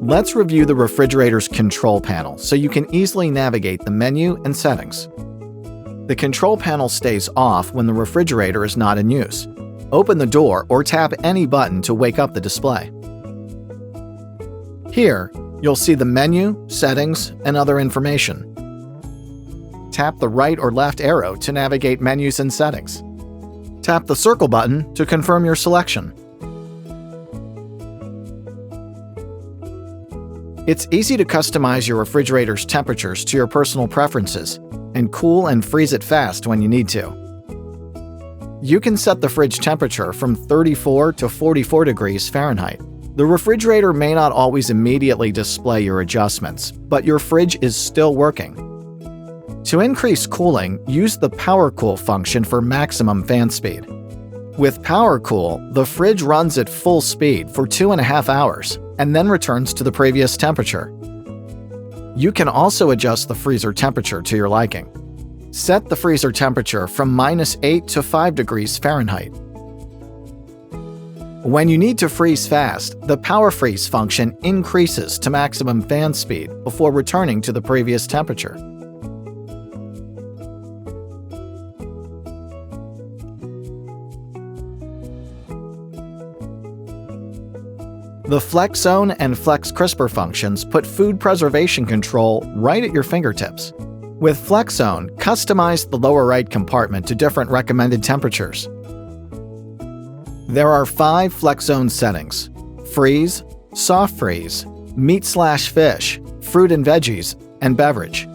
Let's review the refrigerator's control panel so you can easily navigate the menu and settings. The control panel stays off when the refrigerator is not in use. Open the door or tap any button to wake up the display. Here, you'll see the menu, settings, and other information. Tap the right or left arrow to navigate menus and settings. Tap the circle button to confirm your selection. It's easy to customize your refrigerator's temperatures to your personal preferences and cool and freeze it fast when you need to. You can set the fridge temperature from 34 to 44 degrees Fahrenheit. The refrigerator may not always immediately display your adjustments, but your fridge is still working. To increase cooling, use the Power Cool function for maximum fan speed. With Power Cool, the fridge runs at full speed for 2.5 hours and then returns to the previous temperature. You can also adjust the freezer temperature to your liking. Set the freezer temperature from -8 to 5 degrees Fahrenheit. When you need to freeze fast, the Power Freeze function increases to maximum fan speed before returning to the previous temperature. The FlexZone and Flex Crisper functions put food preservation control right at your fingertips. With FlexZone, customize the lower right compartment to different recommended temperatures. There are 5 FlexZone settings: freeze, soft freeze, meat/fish, fruit and veggies, and beverage.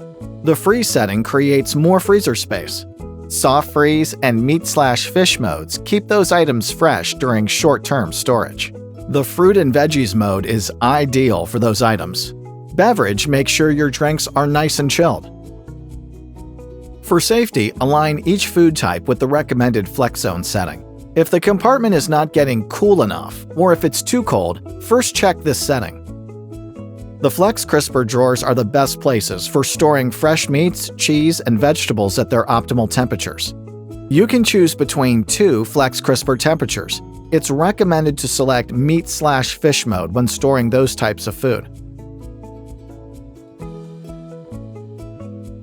The freeze setting creates more freezer space. Soft freeze and meat/fish modes keep those items fresh during short-term storage. The fruit and veggies mode is ideal for those items. Beverage makes sure your drinks are nice and chilled. For safety, align each food type with the recommended FlexZone setting. If the compartment is not getting cool enough, or if it's too cold, first check this setting. The Flex Crisper drawers are the best places for storing fresh meats, cheese, and vegetables at their optimal temperatures. You can choose between 2 Flex Crisper temperatures. It's recommended to select meat/fish mode when storing those types of food.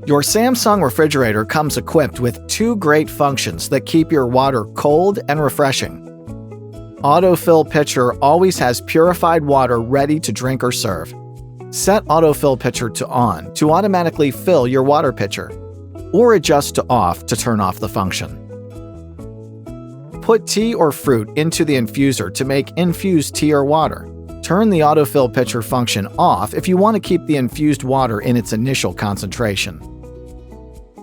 Your Samsung refrigerator comes equipped with 2 great functions that keep your water cold and refreshing. Autofill Pitcher always has purified water ready to drink or serve. Set Autofill Pitcher to on to automatically fill your water pitcher, or adjust to off to turn off the function. Put tea or fruit into the infuser to make infused tea or water. Turn the Autofill Pitcher function off if you want to keep the infused water in its initial concentration.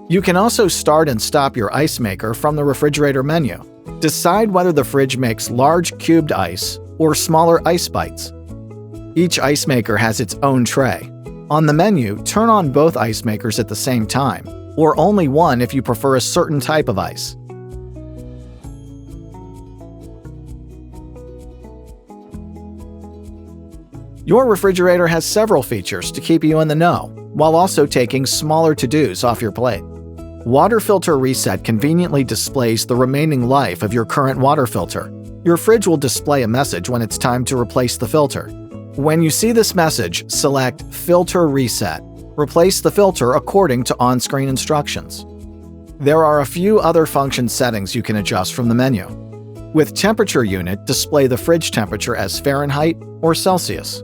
You can also start and stop your ice maker from the refrigerator menu. Decide whether the fridge makes large cubed ice or smaller ice bites. Each ice maker has its own tray. On the menu, turn on both ice makers at the same time, or only one if you prefer a certain type of ice. Your refrigerator has several features to keep you in the know, while also taking smaller to-dos off your plate. Water Filter Reset conveniently displays the remaining life of your current water filter. Your fridge will display a message when it's time to replace the filter. When you see this message, select Filter Reset. Replace the filter according to on-screen instructions. There are a few other function settings you can adjust from the menu. With Temperature Unit, display the fridge temperature as Fahrenheit or Celsius.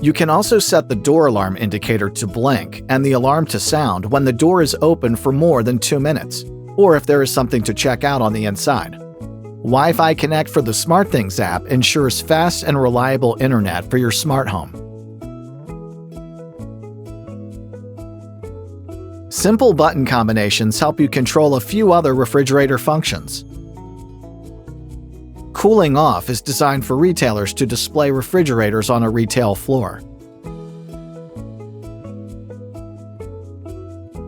You can also set the door alarm indicator to blink and the alarm to sound when the door is open for more than 2 minutes, or if there is something to check out on the inside. Wi-Fi Connect for the SmartThings app ensures fast and reliable internet for your smart home. Simple button combinations help you control a few other refrigerator functions. Cooling Off is designed for retailers to display refrigerators on a retail floor.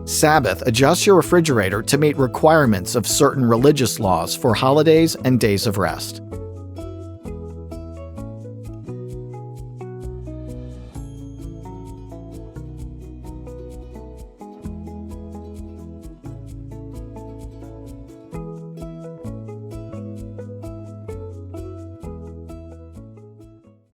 Sabbath adjusts your refrigerator to meet requirements of certain religious laws for holidays and days of rest.